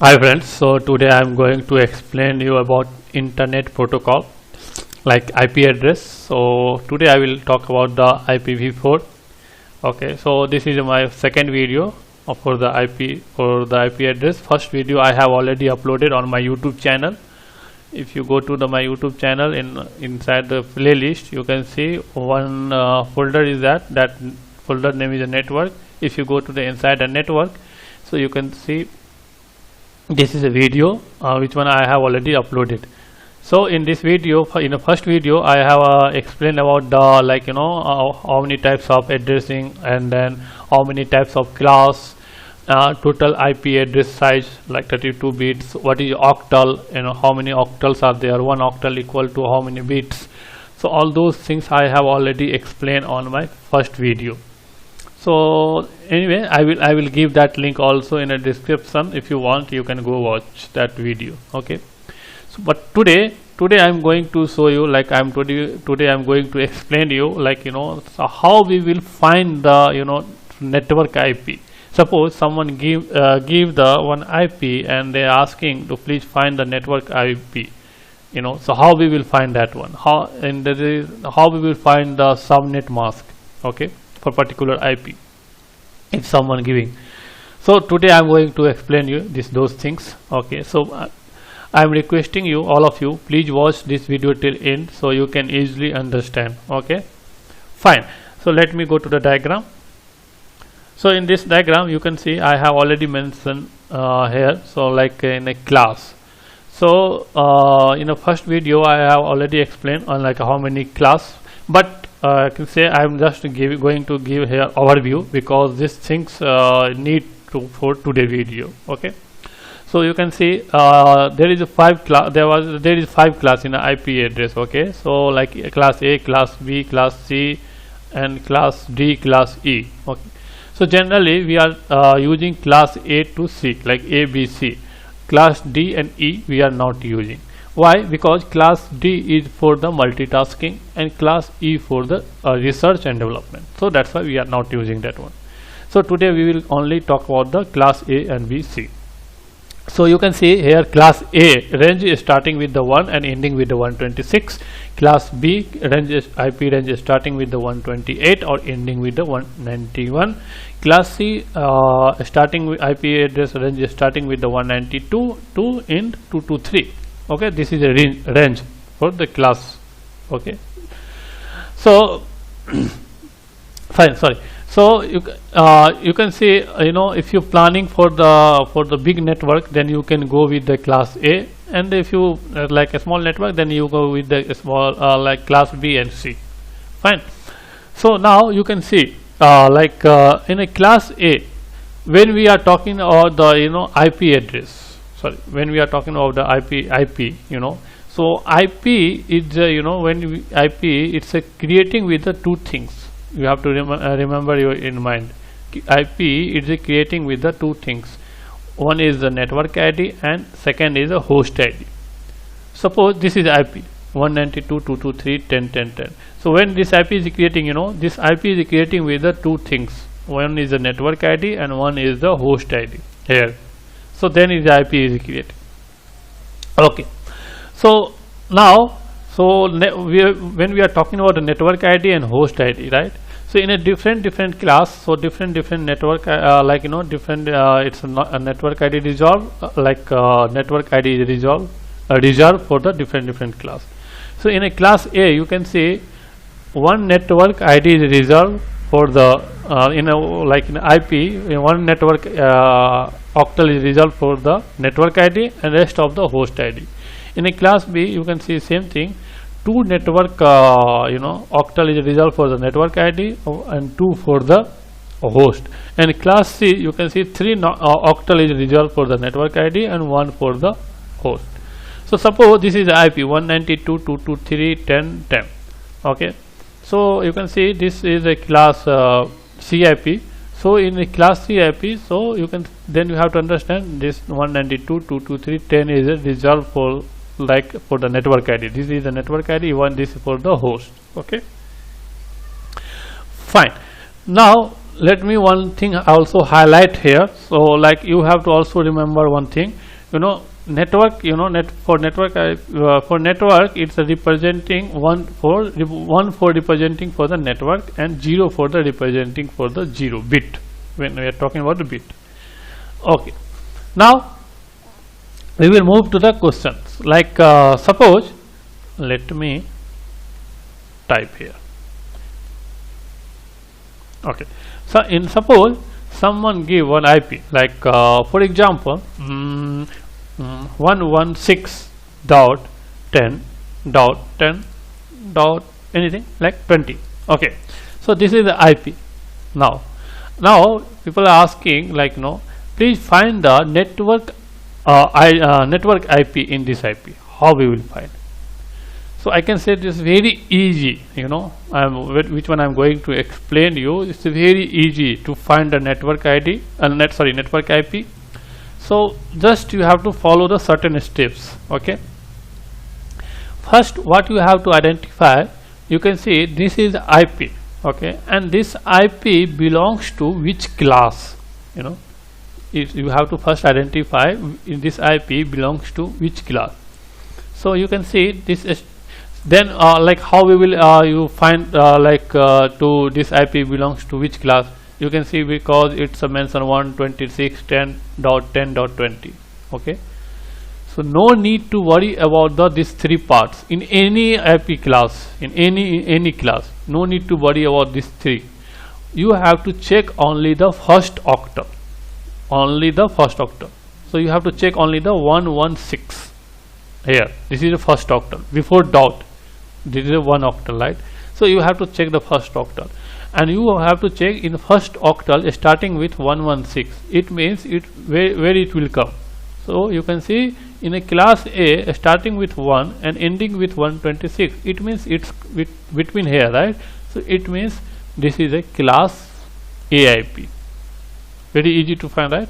Hi friends, so today I am going to explain you about internet protocol like IP address. So today I will talk about the IPv4. Okay, so this is my second video for the IP address. First video I have already uploaded on my YouTube channel. If you go to my YouTube channel, inside the playlist you can see one folder is that folder name is a network. If you go to the inside a network, so you can see this is a video which one I have already uploaded. So in this video, in the first video I have explained about the how many types of addressing, and then how many types of class, total IP address size like 32 bits, what is octal, how many octals are there, one octal equal to how many bits. So all those things I have already explained on my first video. So anyway, I will give that link also in a description. If you want, you can go watch that video. Okay. So but today I'm going to show you, like today I'm going to explain you, so how we will find the network IP. Suppose someone give the one IP and they are asking to please find the network IP. So how we will find that one? How we will find the subnet mask? Okay, for particular IP if someone giving. So today I'm going to explain you those things. Okay, so I'm requesting you, all of you, please watch this video till end so you can easily understand. Okay, fine. So let me go to the diagram. So in this diagram you can see I have already mentioned here, so like in a class. So in the first video I have already explained on like how many class, but I can say I'm just going to give here overview because these things need to for today video. Okay, so you can see there is a five class in the IP address. Okay, so like class A, class B, class C, and class D, class E. Okay, so generally we are using class A to C, like A, B, C. Class D and E we are not using. Why? Because class D is for the multitasking and class E for the research and development. So that's why we are not using that one. So today we will only talk about the class A and B, C. So you can see here class A range is starting with the 1 and ending with the 126. Class B range is IP range is starting with the 128 or ending with the 191. Class C starting with IP address range is starting with the 192 to end 223. Okay, this is a range for the class. Okay, so fine, sorry. So you can see, if you're planning for the big network, then you can go with the class A, and if you like a small network, then you go with the small like class B and C. Fine. So now you can see in a class A, when we are talking about the IP address. Sorry, when we are talking about the IP, so IP is when IP it's a creating with the two things. You have to remember your in mind. IP is a creating with the two things. One is the network ID and second is the host ID. Suppose this is IP 192.223.10.10.10. So when this IP is creating, this IP is creating with the two things. One is the network ID and one is the host ID here. So then is the IP is created. Okay, so now when we are talking about the network ID and host ID, right? So in a different class, so different network different it's a network ID resolved network ID is reserved for the different class. So in a class A you can see one network ID is reserved for the in IP, in one network octal is reserved for the network ID and rest of the host ID. In a class B you can see same thing, two network octal is reserved for the network ID and two for the host. And class C you can see three octal is reserved for the network ID and one for the host. So suppose this is IP 192.223.10.10. Okay, so you can see this is a class CIP. So in the class CIP, so you have to understand this 192.223.10 is reserved for for the network ID. This is the network ID, one this is for the host. Okay, fine. Now let me one thing also highlight here. So you have to also remember one thing, network, for network it's representing 1 for representing for the network and 0 for the representing for the 0 bit when we are talking about the bit. Okay, now we will move to the questions. Like suppose, let me type here. Okay, so in suppose someone give one IP, like for example 116.10.10. anything like 20. Okay, so this is the IP. Now people are asking, like, please find the network network IP in this IP. How we will find? So I can say this is very easy, which one I'm going to explain you. It's very easy to find the network ID and network IP. So just you have to follow the certain steps. Okay, first what you have to identify, you can see this is IP. Okay, and this IP belongs to which class? You have to first identify in this IP belongs to which class. So you can see this is then like how we will you find to this IP belongs to which class. You can see because it's a mention 126.10.10.20. Okay, so no need to worry about these three parts in any IP class, in any class. No need to worry about these three. You have to check only the first octal, so you have to check only the 116 here. This is the first octal before dot. This is a 1 octal, right? So you have to check the first octal, and you have to check in the first octal starting with 116. It means where it will come. So you can see in a class A starting with 1 and ending with 126. It means it's between here, right? So it means this is a class A IP. Very easy to find, right?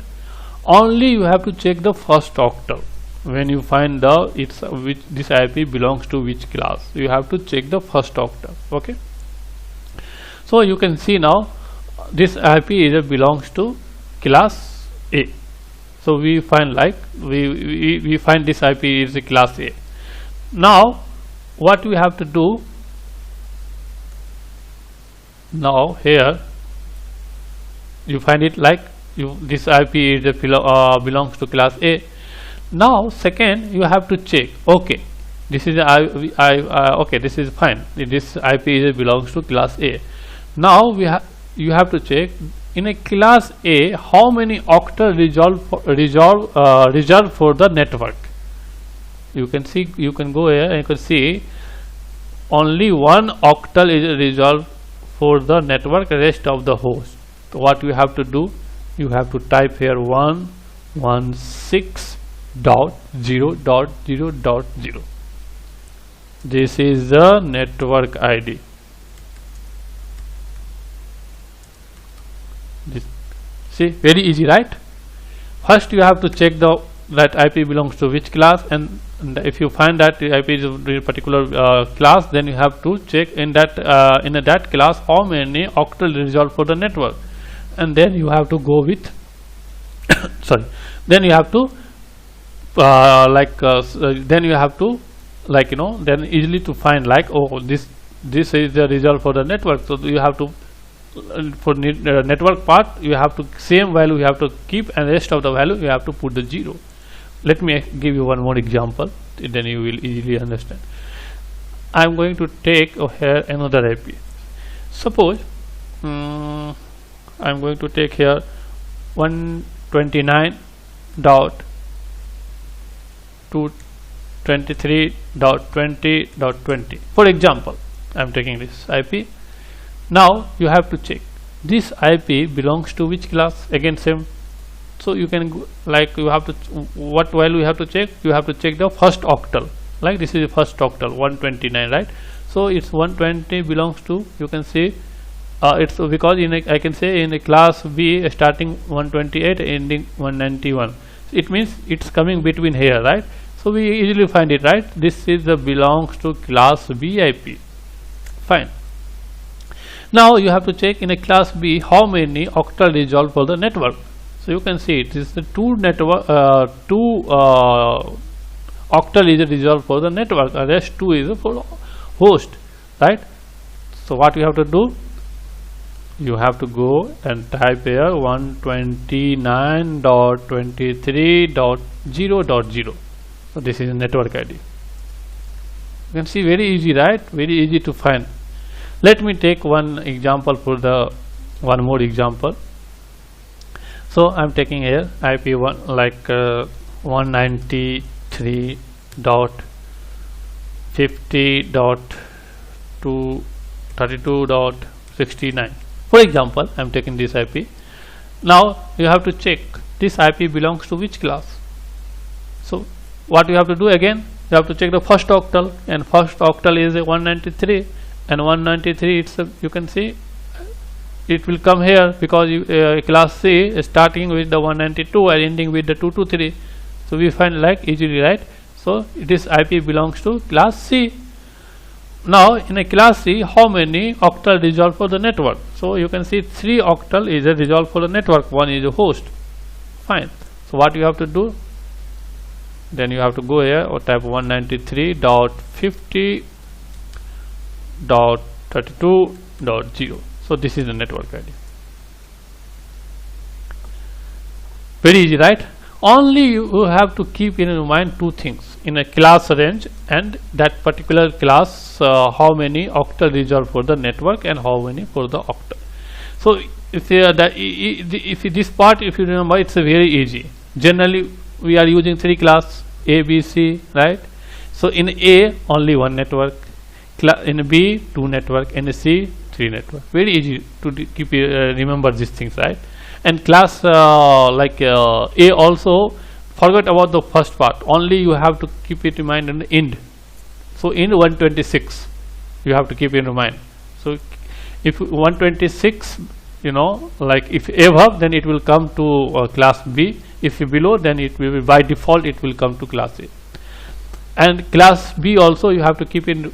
Only you have to check the first octal. When you find this IP belongs to which class, you have to check the first octal. Okay, so you can see now this IP belongs to class A. So we find we find this IP is a class A. Now what we have to do, now here you find it like this IP is belongs to class A. Now second you have to check, okay, this is okay, this is fine, this IP belongs to class A. Now you have to check in a class A how many octal reserved for the network. You can see, you can go here and you can see only 1 octal is reserved for the network, rest of the host. So what you have to do, you have to type here 116.0.0.0. This is the network ID. See, very easy, right? First you have to check that IP belongs to which class, and if you find that the IP is a particular class, then you have to check in that class how many octal resolved for the network, and then you have to go with sorry, then you have to then you have to then easily to find oh, this is the result for the network. So you have to for network part you have to same value you have to keep, and rest of the value you have to put the 0. Let me give you one more example, then you will easily understand. I am going to take here another IP. Suppose I am going to take here 129.223.20.20. for example, I am taking this IP. Now you have to check this IP belongs to which class, again same. So you can go, you have to, what value you have to check, you have to check the first octal, like this is the first octal 129, right? So it's 120 belongs to, you can see it's because I can say in a class B starting 128 ending 191. It means it's coming between here, right? So we easily find it, right? This is the belongs to class B IP. Fine. Now you have to check in a class B how many octal resolved for the network. So you can see it is the two network, octal is resolved for the network, rest 2 is for host, right? So what you have to do, you have to go and type here 129.23.0.0. so this is a network ID. You can see, very easy, right? Very easy to find. Let me take one example for the one more example. So I'm taking here IP1 like 190.50.232.69. For example, I'm taking this IP. Now you have to check this IP belongs to which class. So what you have to do again, you have to check the first octal, and first octal is a 193, and 193 it's a, you can see it will come here because you, class C is starting with the 192 and ending with the 223. So we find like easily, right? So this IP belongs to class C. Now in a class C, how many octal resolved for the network? So you can see 3 octal is a resolved for the network, 1 is a host. Fine. So what you have to do? Then you have to go here or type 193.50.32.0. So this is the network ID. Very easy, right? Only you have to keep in mind 2 things in a class range, and that particular class how many octal resolved for the network and how many for the octal. So if this part, if you remember, it's a very easy. Generally we are using 3 class A, B, C, right? So in A only 1 network, in B 2 network, in C 3 network. Very easy to keep remember these things, right? And class like A also, forget about the first part, only you have to keep it in mind in the end. So in 126 you have to keep it in mind. So if 126, you know, like if above, then it will come to class B. If below, then it will be, by default it will come to class A. And class B also you have to keep it in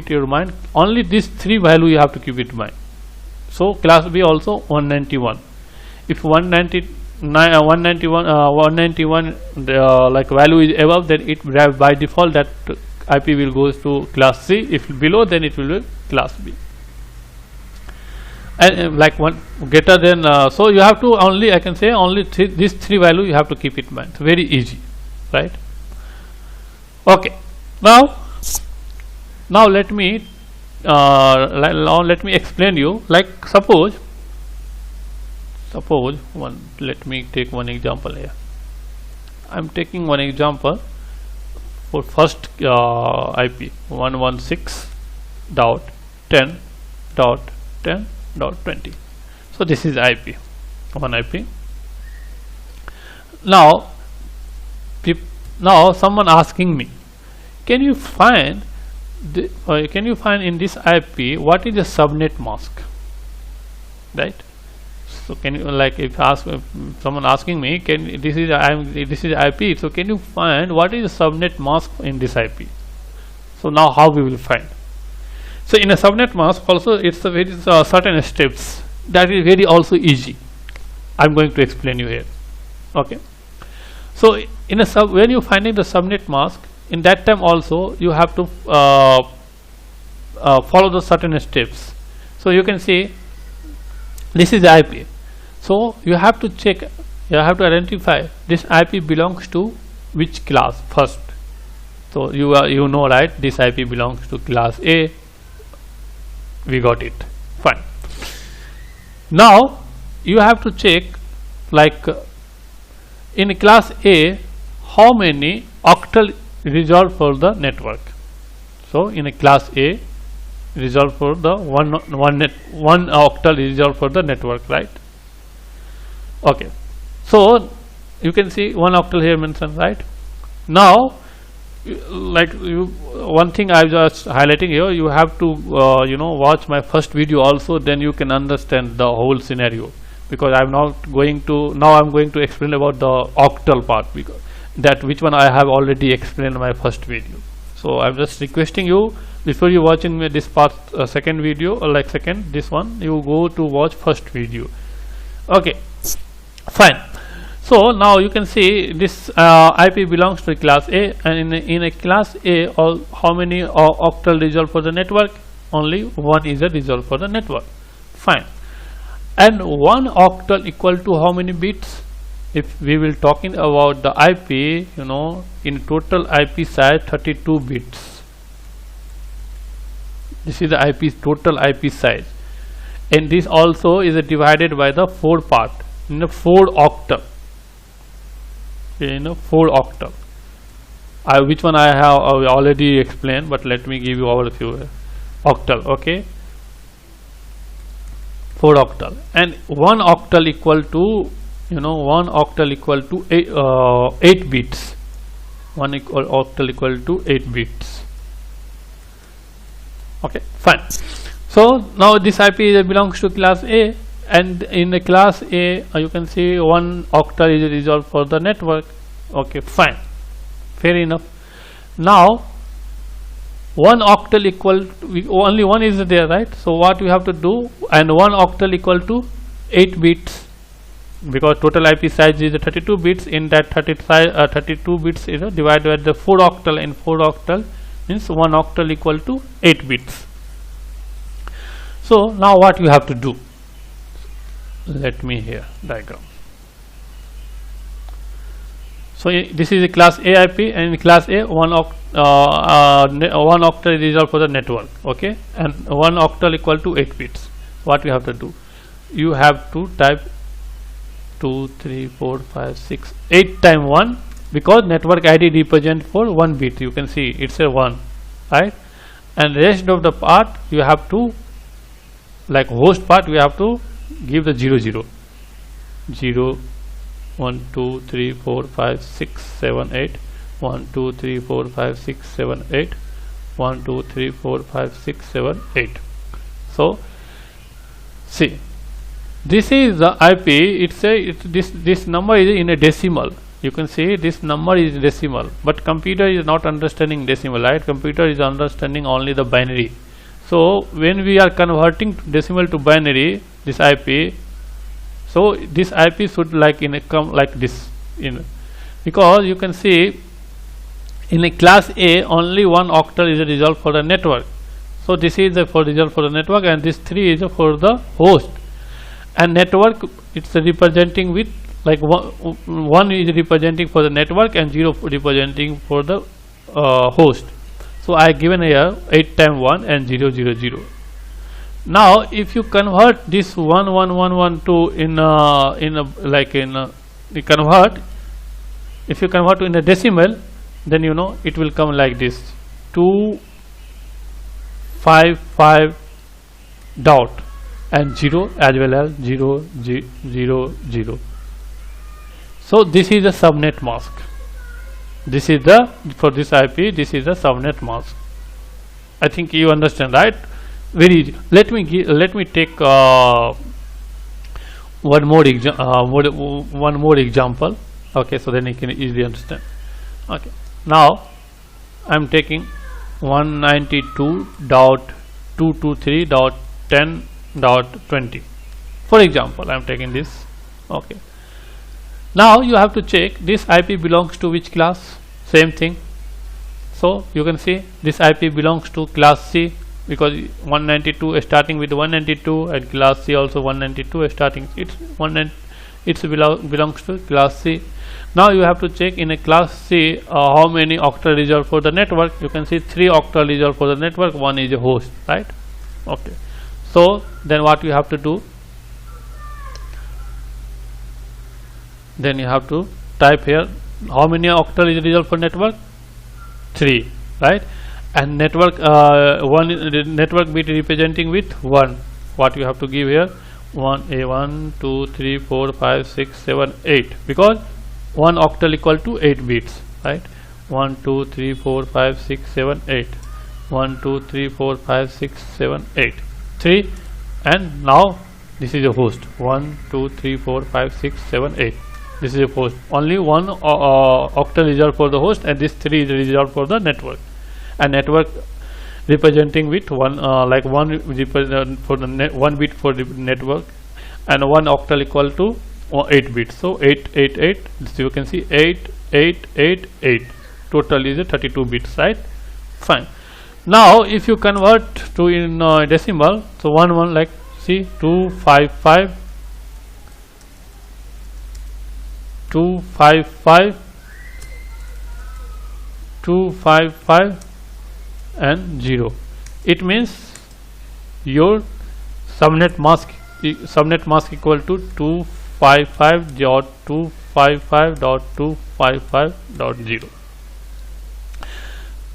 your mind. Only these 3 value you have to keep it in mind. So class B also 191. If 191 like value is above, then it by default that IP will goes to class C. If below, then it will be class B. And like one greater than, so you have to only, I can say only these 3 value you have to keep it in mind. Very easy, right? Okay. Now let me explain you. Like suppose let me take one example here. I'm taking one example for first IP 116.10.10.20. So this is IP, one IP. Now someone asking me, can you find in this IP what is the subnet mask, right? So can you, like if someone asking me, this is IP, so can you find what is the subnet mask in this IP? So now how we will find? So in a subnet mask also, it's a very certain steps that is very also easy. I'm going to explain you here. Okay. So in a when you finding the subnet mask, in that time also you have to follow the certain steps. So you can see this is IP. So you have to check, you have to identify this IP belongs to which class first. So you know, right, this IP belongs to class A. We got it. Fine. Now you have to check, like in class A, how many octal resolved for the network. So in a class A, resolved for the one octal resolved for the network, right? Okay. So you can see 1 octal here mentioned, right? Now like one thing I'm just highlighting here, you have to you know, watch my first video also, then you can understand the whole scenario, because I'm going to explain about the octal part, because that which one I have already explained in my first video. So I'm just requesting you, before you watching this part second video, or like this one, you go to watch first video. Okay, fine. So now you can see this IP belongs to class A, and in a class A, how many octal resolve for the network? Only one is a resolve for the network. Fine. And one octal equal to how many bits? If we will talking about the IP, you know, in total IP size 32 bits. This is the IP total IP size, and this also is divided by the 4 part in a 4 octal. In a 4 octal. Which one I have already explained, but let me give you overview. Octal, okay. 4 octal, and 1 octal equal to, you know, 1 octal equal to 8 bits. 1 octal equal to 8 bits. Okay, fine. So now this IP belongs to class A, and in the class A you can see 1 octal is resolved for the network. Okay, fine, fair enough. Now 1 octal equal to, only one is there, right? So what we have to do, and 1 octal equal to 8 bits, because total IP size is 32 bits. In that 32 bits is divided by the 4 octal, and 4 octal means 1 octal equal to 8 bits. So now what you have to do, let me here diagram. So this is a class A IP, and in class A 1 octal is resolved for the network, okay, and 1 octal equal to 8 bits. What you have to do, you have to type 2, 3, 4, 5, 6, 8 times 1, because network ID represent for 1 bit. You can see it's a 1, right? And rest of the part you have to, like host part, we have to give the 0, 0, 0, 1, 2, 3, 4, 5, 6, 7, 8, 1, 2, 3, 4, 5, 6, 7, 8, 1, 2, 3, 4, 5, 6, 7, 8. So see, this is the IP. This number is in a decimal. You can see this number is decimal, but computer is not understanding decimal, right? Computer is understanding only the binary. So when we are converting decimal to binary, this IP, so this IP should like in a come like this, because you can see in a class A only 1 octal is a resolved for the network. So this is the for resolved for the network, and this 3 is for the host. And network, it's representing with like 1 is representing for the network and 0 representing for the host. So I converted here 8 times 1 and 0, 0, 0. Now if you convert this 1, 1, 1, 1 to if you convert in a decimal, then you know it will come like this, 2, 5, 5 dot and 0 as well as 0, 0, 0. So this is the subnet mask. This is the, for this IP, this is the subnet mask. I think you understand, right? Very easy. Let me take one more example. Okay, so then you can easily understand. Okay, now I'm taking 192.223.10.20. For example, I'm taking this. Okay. Now you have to check this IP belongs to which class. Same thing. So you can see this IP belongs to class C, because 192 is starting with 192, and class C also 192 is starting. It belongs to class C. Now you have to check in a class C how many octal resolved for the network. You can see 3 octal resolved for the network. 1 is a host, right? Okay. So then what you have to do? Then you have to type here how many octal is resolved for network. 3, right? And network network bit representing with 1. What you have to give here? 1, 2, 3, 4, 5, 6, 7, 8, because 1 octal equal to 8 bits, right? 1, 2, 3, 4, 5, 6, 7, 8. 1, 2, 3, 4, 5, 6, 7, 8. 3, and now this is a host. 1, 2, 3, 4, 5, 6, 7, 8. This is a host. Only 1 octal resolved for the host, and this 3 is resolved for the network. And network representing with 1 like 1 for the 1 bit for the network, and 1 octal equal to 8 bits. So 888, so you can see 8888, total is a 32 bits, right? Fine. Now if you convert to in decimal, so 1 like see 255 255 255 and 0. It means your subnet mask equal to 255.255.255.0.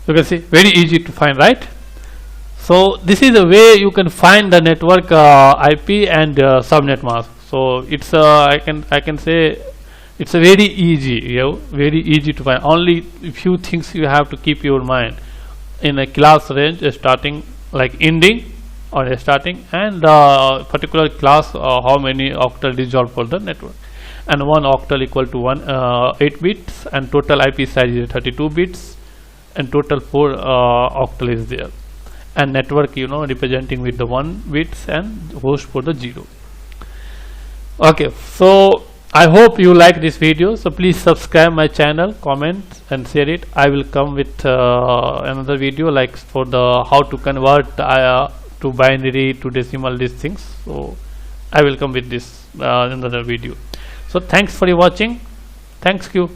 you can see very easy to find, right? So this is a way you can find the network IP and subnet mask. So it's I can say it's a very easy, very easy to find. Only few things you have to keep your mind in a class range, starting like ending or starting, and particular class how many octal dissolved for the network, and one octal equal to 8 bits, and total IP size is 32 bits, and total 4 octal is there, and network representing with the 1 bits and host for the 0. Okay, so I hope you like this video. So please subscribe my channel, comment and share it. I will come with another video like for the how to convert to binary to decimal, these things. So I will come with this another video. So thanks for watching. Thanks you.